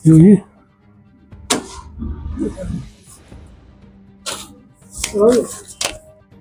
ये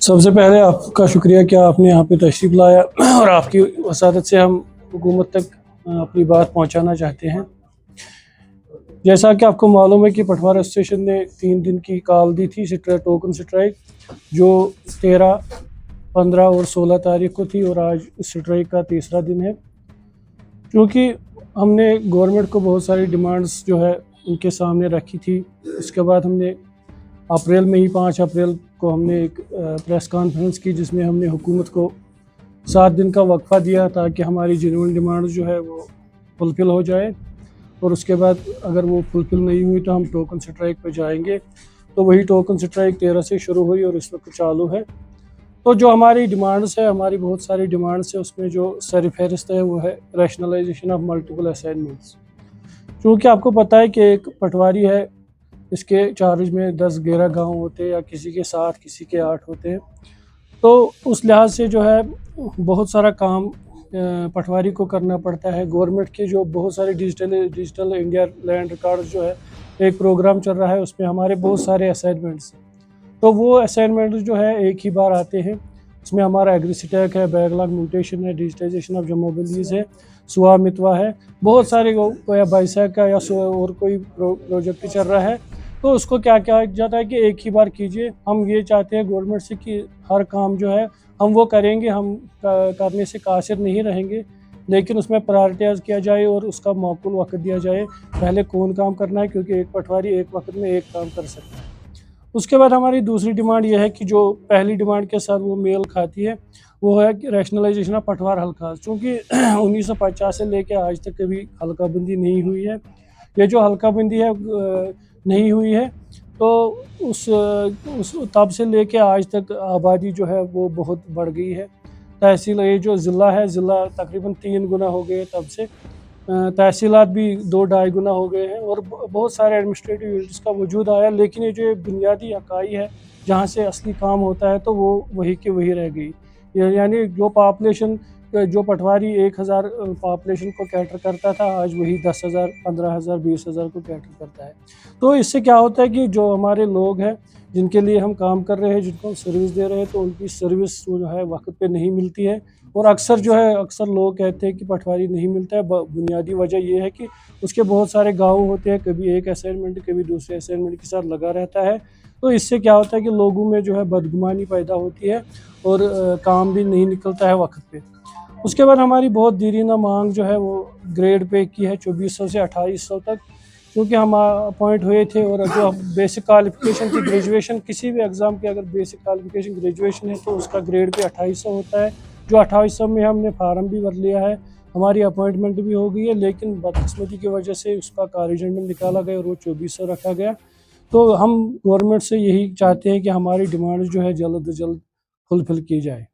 सबसे पहले आपका शुक्रिया कि आपने यहाँ पे तशरीफ़ लाया और आपकी वसादत से हम हुकूमत तक अपनी बात पहुँचाना चाहते हैं। जैसा कि आपको मालूम है कि पटवारा स्टेशन ने 3 दिन की कॉल दी थी टोकन स्ट्राइक, जो 13, 15 और 16 तारीख को थी और आज स्ट्राइक का तीसरा दिन है। क्योंकि हमने गवर्नमेंट को बहुत सारी डिमांड्स जो है उनके सामने रखी थी, इसके बाद हमने अप्रैल में ही 5 अप्रैल को हमने एक प्रेस कॉन्फ्रेंस की जिसमें हमने हुकूमत को 7 दिन का वक्फा दिया ताकि हमारी जेन्युइन डिमांड जो है वो फुलफ़िल हो जाए, और उसके बाद अगर वो फुलफ़िल नहीं हुई तो हम टोकन स्ट्राइक पे जाएंगे। तो वही टोकन स्ट्राइक 13 से शुरू हुई और इस वक्त चालू है। तो जो हमारी डिमांड्स है, हमारी बहुत सारी डिमांड्स है, उसमें जो सरफहरिस्त है वो है रैशनलाइजेशन ऑफ मल्टीपल असाइनमेंट्स। क्योंकि आपको पता है कि एक पटवारी है, इसके चार्ज में 10-11 गांव होते हैं या किसी के 7 किसी के 8 होते हैं। तो उस लिहाज से जो है बहुत सारा काम पटवारी को करना पड़ता है। गवर्नमेंट के जो बहुत सारे डिजिटल इंडिया लैंड रिकॉर्ड जो है एक प्रोग्राम चल रहा है, उसमें हमारे बहुत सारे असाइनमेंट्स हैं। तो वो असाइनमेंट जो है एक ही बार आते हैं। इसमें हमारा एग्रीस्टैक है, बैकलॉग म्यूटेशन है, डिजिटाइजेशन ऑफ जमोबंदीज है, सुआ मितवा है, बहुत सारे या बाइसैक का या और कोई प्रोजेक्ट चल रहा है। तो उसको क्या क्या जाता है कि एक ही बार कीजिए। हम ये चाहते हैं गवर्नमेंट से कि हर काम जो है हम वो करेंगे, हम करने से कासिर नहीं रहेंगे, लेकिन उसमें प्रायोरिटाइज किया जाए और उसका माकूल वक्त दिया जाए पहले कौन काम करना है, क्योंकि एक पटवारी एक वक्त में एक काम कर सकता है। उसके बाद हमारी दूसरी डिमांड यह है कि जो पहली डिमांड के साथ वो मेल खाती है, वो है कि रैशनलाइजेशन ऑफ पटवार हल्का। चूँकि 1950 से लेकर आज तक कभी हल्काबंदी नहीं हुई है। ये जो हल्काबंदी है नहीं हुई है, तो उस तब से लेके आज तक आबादी जो है वो बहुत बढ़ गई है। तहसील ये जो ज़िला है, ज़िला तकरीबन 3 गुना हो गए तब से। तहसीलात भी 2-2.5 गुना हो गए हैं और बहुत सारे एडमिनिस्ट्रेटिव यूनिट्स का वजूद आया, लेकिन ये जो बुनियादी इकाई है जहाँ से असली काम होता है तो वो वही की वही रह गई। यानी जो पॉपुलेशन, जो पटवारी 1000 पॉपुलेशन को कैटर करता था, आज वही 10,000, 15,000, 20,000 को कैटर करता है। तो इससे क्या होता है कि जो हमारे लोग हैं जिनके लिए हम काम कर रहे हैं, जिनको हम सर्विस दे रहे हैं, तो उनकी सर्विस जो है वक्त पे नहीं मिलती है। और अक्सर लोग कहते हैं कि पटवारी नहीं मिलता है। बुनियादी वजह ये है कि उसके बहुत सारे गाँव होते हैं, कभी एक असाइनमेंट कभी दूसरे असाइनमेंट के साथ लगा रहता है। तो इससे क्या होता है कि लोगों में जो है बदगुमानी पैदा होती है और काम भी नहीं निकलता है वक्त पे। उसके बाद हमारी बहुत देरीना मांग जो है वो ग्रेड पे की है 2400 से 2800 तक, क्योंकि हम अपॉइंट हुए थे और जो बेसिक क्वालिफिकेशन थी ग्रेजुएशन, किसी भी एग्ज़ाम की अगर बेसिक क्वालिफिकेशन ग्रेजुएशन है तो उसका ग्रेड पे 2800 होता है। जो 2800 में हमने फार्म भी भर लिया है, हमारी अपॉइंटमेंट भी हो गई है, लेकिन बदकिस्मती की वजह से उसका कॉरिजेंडम निकाला गया और वो 2400 रखा गया। तो हम गवर्नमेंट से यही चाहते हैं कि हमारी डिमांड जो है जल्द से जल्द फुलफ़िल की जाए।